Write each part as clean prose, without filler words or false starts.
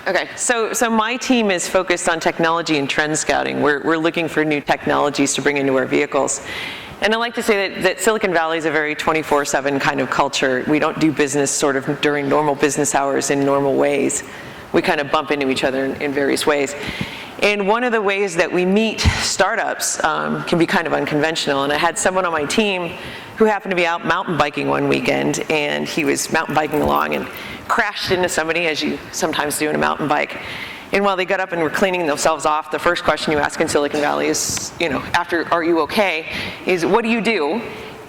Okay, so my team is focused on technology and trend scouting. We're looking for new technologies to bring into our vehicles. And I like to say that Silicon Valley is a very 24/7 kind of culture. We don't do business sort of during normal business hours in normal ways. We kind of bump into each other in various ways. And one of the ways that we meet startups can be kind of unconventional. And I had someone on my team who happened to be out mountain biking one weekend, and he was mountain biking along and crashed into somebody, as you sometimes do in a mountain bike. And while they got up and were cleaning themselves off, the first question you ask in Silicon Valley is, after, are you okay, is what do you do?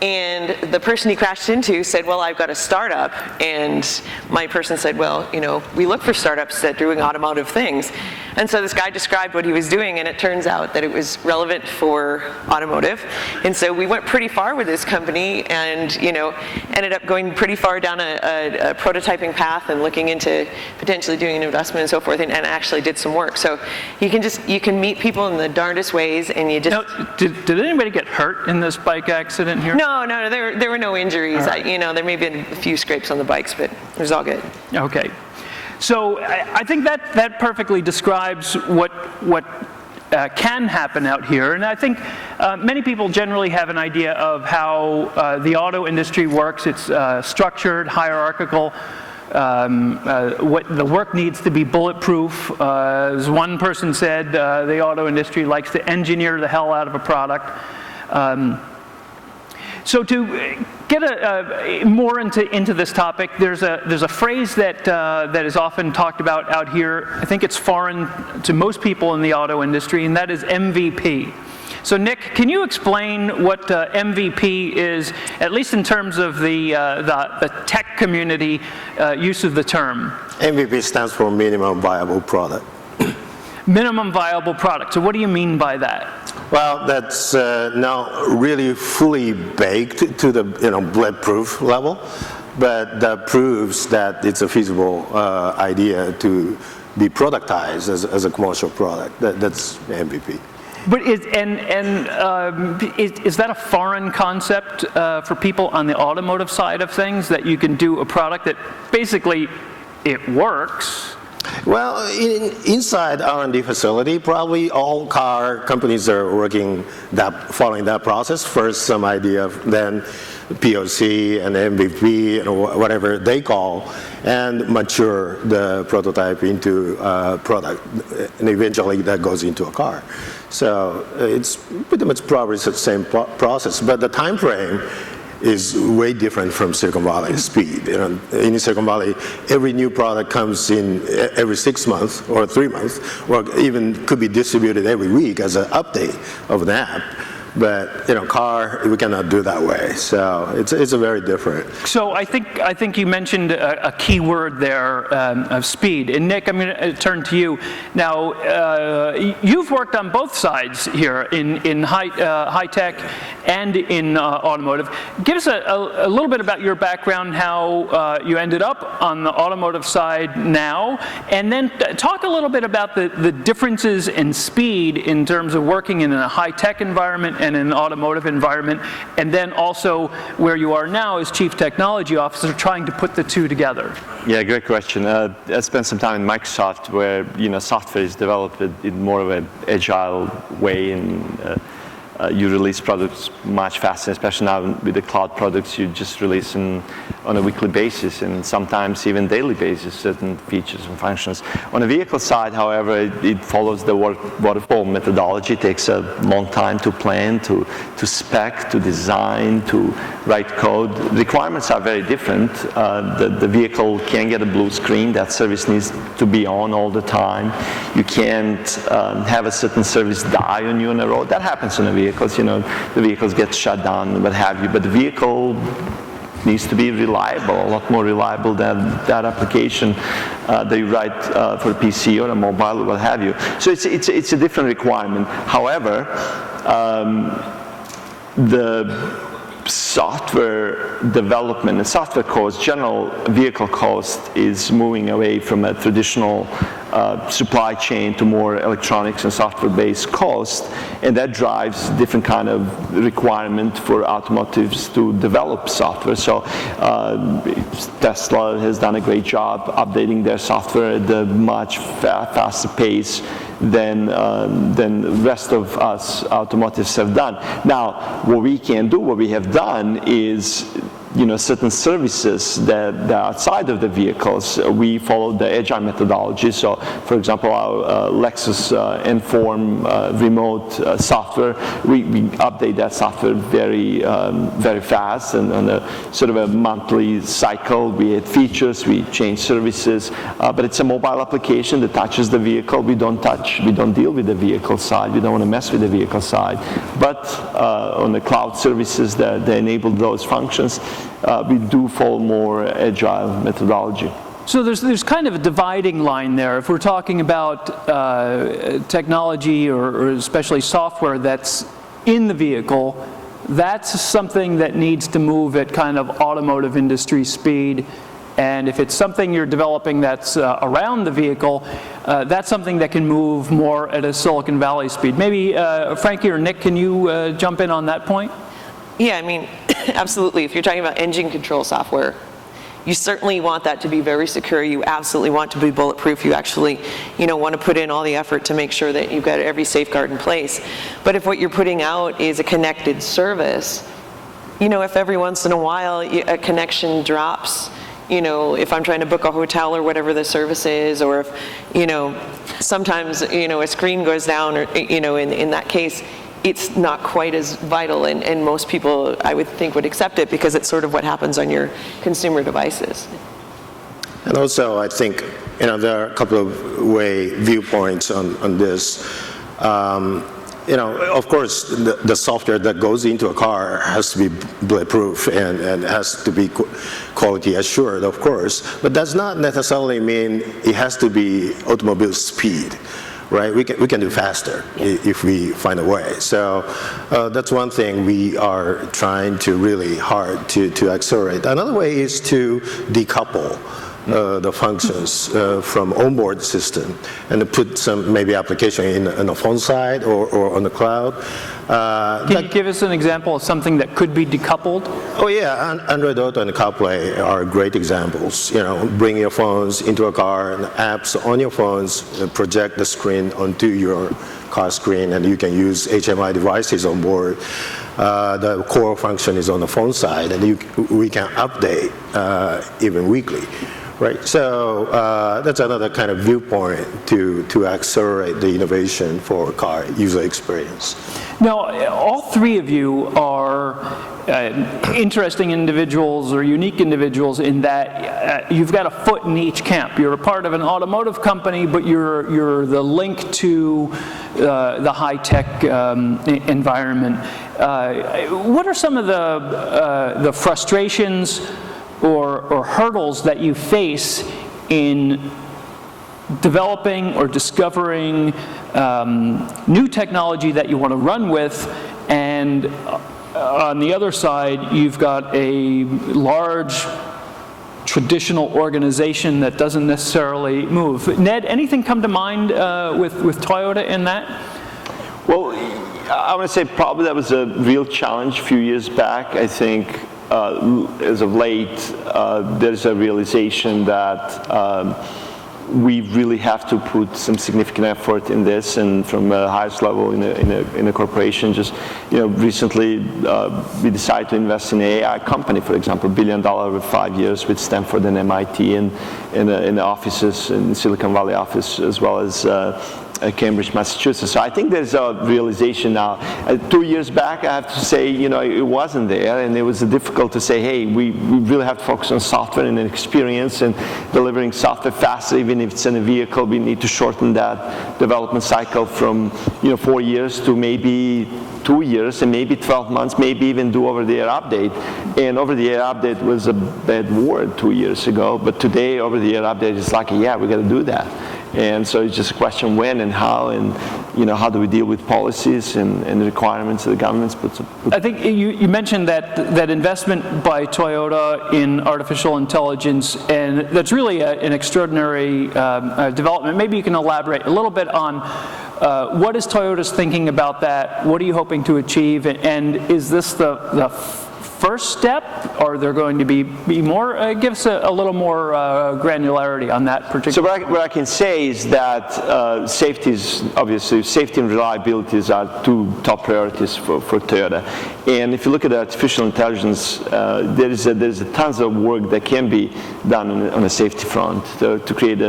And the person he crashed into said, well, I've got a startup. And my person said, well, we look for startups that are doing automotive things. And so this guy described what he was doing, and it turns out that it was relevant for automotive. And so we went pretty far with this company and, ended up going pretty far down a prototyping path and looking into potentially doing an investment and so forth, and actually did some work. So you can meet people in the darndest ways, and you just... Now, did anybody get hurt in this bike accident here? No, there were no injuries. Right. There may have been a few scrapes on the bikes, but it was all good. Okay. So I think that perfectly describes what can happen out here. And I think many people generally have an idea of how the auto industry works. It's structured, hierarchical. What the work needs to be bulletproof. As one person said, the auto industry likes to engineer the hell out of a product. So to get more into this topic, there's a phrase that is often talked about out here. I think it's foreign to most people in the auto industry, and that is MVP. So Nick, can you explain what MVP is, at least in terms of the tech community use of the term? MVP stands for minimum viable product. Minimum viable product. So what do you mean by that? Well, that's now really fully baked to the bulletproof level, but that proves that it's a feasible idea to be productized as a commercial product. That's MVP. But is that a foreign concept for people on the automotive side of things, that you can do a product that basically it works? Well, inside R&D facility, probably all car companies are following that process. First, some idea, then POC and MVP and whatever they call, and mature the prototype into a product, and eventually that goes into a car. So it's pretty much probably the same process, but the time frame is way different from Silicon Valley speed. In Silicon Valley, every new product comes in every 6 months or 3 months, or even could be distributed every week as an update of an app. But car, we cannot do that way. So it's a very different. So I think you mentioned a key word there of speed. And Nick, I'm going to turn to you now. You've worked on both sides here in high tech and in automotive. Give us a little bit about your background, how you ended up on the automotive side now, and then talk a little bit about the differences in speed in terms of working in a high tech environment and in an automotive environment, and then also where you are now as Chief Technology Officer, trying to put the two together. Yeah, great question. I spent some time in Microsoft where software is developed in more of an agile way, and you release products much faster, especially now with the cloud products. You just release them on a weekly basis and sometimes even daily basis, certain features and functions. On the vehicle side, however, it follows the waterfall methodology. It takes a long time to plan, to spec, to design, to write code. Requirements are very different. The vehicle can't get a blue screen. That service needs to be on all the time. You can't have a certain service die on you on the road. That happens on a vehicle. The vehicles get shut down, what have you, but the vehicle needs to be reliable, a lot more reliable than that application that you write for a PC or a mobile or what have you. So it's a different requirement. However, the software development and software cost, general vehicle cost, is moving away from a traditional supply chain to more electronics and software-based cost, and that drives different kind of requirement for automotives to develop software. So Tesla has done a great job updating their software at a much faster pace than the rest of us automotives have done. Now, what we can do, what we have done is, certain services that are outside of the vehicles, we follow the agile methodology. So, for example, our Lexus Inform remote software, we update that software very, very fast, and on a sort of a monthly cycle. We add features, we change services, but it's a mobile application that touches the vehicle. We don't deal with the vehicle side. We don't want to mess with the vehicle side. But on the cloud services that enable those functions, we do follow more agile methodology. So there's kind of a dividing line there. If we're talking about technology or especially software that's in the vehicle, that's something that needs to move at kind of automotive industry speed. And if it's something you're developing that's around the vehicle, that's something that can move more at a Silicon Valley speed. Maybe Frankie or Nick, can you jump in on that point? Yeah, I mean, absolutely. If you're talking about engine control software, you certainly want that to be very secure. You absolutely want to be bulletproof. You actually, want to put in all the effort to make sure that you've got every safeguard in place. But if what you're putting out is a connected service, if every once in a while a connection drops, if I'm trying to book a hotel or whatever the service is, or if, sometimes, a screen goes down, or, in that case, it's not quite as vital, and most people, I would think, would accept it because it's sort of what happens on your consumer devices. And also, I think, there are a couple of viewpoints on this. Of course, the software that goes into a car has to be bulletproof and has to be quality assured, of course. But does not necessarily mean it has to be automobile speed. Right, we can do faster if we find a way. So that's one thing we are trying to really hard to accelerate. Another way is to decouple the functions from onboard system and to put some maybe application in the phone side or on the cloud. Can you give us an example of something that could be decoupled? Oh yeah, Android Auto and CarPlay are great examples. Bring your phones into a car, and apps on your phones project the screen onto your car screen, and you can use HMI devices on board. The core function is on the phone side, and we can update even weekly. Right, so that's another kind of viewpoint to accelerate the innovation for car user experience. Now, all three of you are interesting individuals or unique individuals in that you've got a foot in each camp. You're a part of an automotive company, but you're the link to the high-tech environment. What are some of the frustrations or hurdles that you face in developing or discovering new technology that you want to run with, and on the other side you've got a large traditional organization that doesn't necessarily move? Ned, anything come to mind with Toyota in that? Well, I want to say probably that was a real challenge a few years back. I think as of late, there's a realization that we really have to put some significant effort in this, and from the highest level in a corporation. Just recently we decided to invest in an AI company, for example, $1 billion over 5 years with Stanford and MIT, and in the offices in Silicon Valley office, as well as Cambridge, Massachusetts. So I think there's a realization now. 2 years back, I have to say, it wasn't there, and it was difficult to say, hey, we really have to focus on software and experience and delivering software faster. Even if it's in a vehicle, we need to shorten that development cycle from 4 years to maybe 2 years, and maybe 12 months, maybe even do over-the-air update. And over-the-air update was a bad word 2 years ago, but today over-the-air update is like, yeah, we got to do that. And so it's just a question when and how, and how do we deal with policies and the requirements of the governments. I think you mentioned that investment by Toyota in artificial intelligence, and that's really an extraordinary development. Maybe you can elaborate a little bit on what is Toyota's thinking about that? What are you hoping to achieve? And is this the first step? Are there going to be more? Give us a little more granularity on that particular. So what I can say is that safety and reliability are two top priorities for Toyota. And if you look at artificial intelligence, there's tons of work that can be done on a safety front to create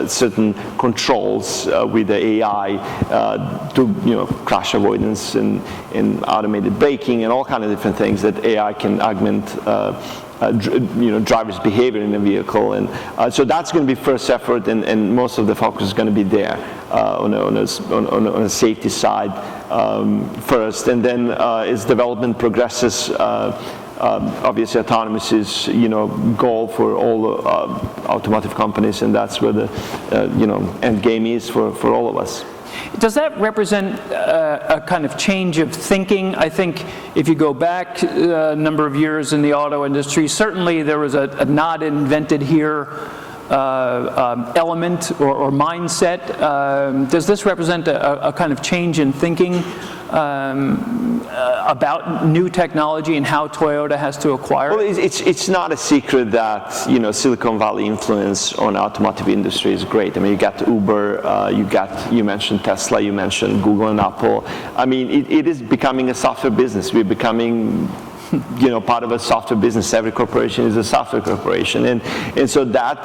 certain controls with the AI to crash avoidance and automated braking and all kinds of different things that AI can augment driver's behavior in the vehicle, and so that's going to be first effort, and most of the focus is going to be there on a safety side first, and then as development progresses, obviously autonomous is goal for all automotive companies, and that's where the end game is for all of us. Does that represent a kind of change of thinking? I think if you go back a number of years in the auto industry, certainly there was a not invented here element or mindset. Does this represent a kind of change in thinking about new technology and how Toyota has to acquire it? Well, it's not a secret that Silicon Valley influence on automotive industry is great. I mean, you got Uber, you mentioned Tesla, you mentioned Google and Apple. I mean, it is becoming a software business. We're becoming part of a software business. Every corporation is a software corporation, and so that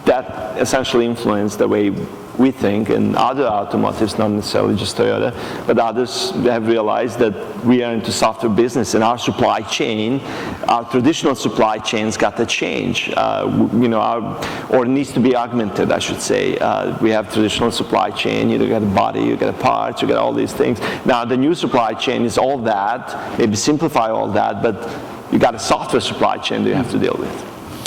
that essentially influenced the way we think, and other automotives, not necessarily just Toyota, but others have realized that we are into software business, and our supply chain, our traditional supply chains got to change, or needs to be augmented, I should say. We have traditional supply chain, you got a body, you got parts, you got all these things. Now the new supply chain is all that, maybe simplify all that, but you got a software supply chain that you have to deal with.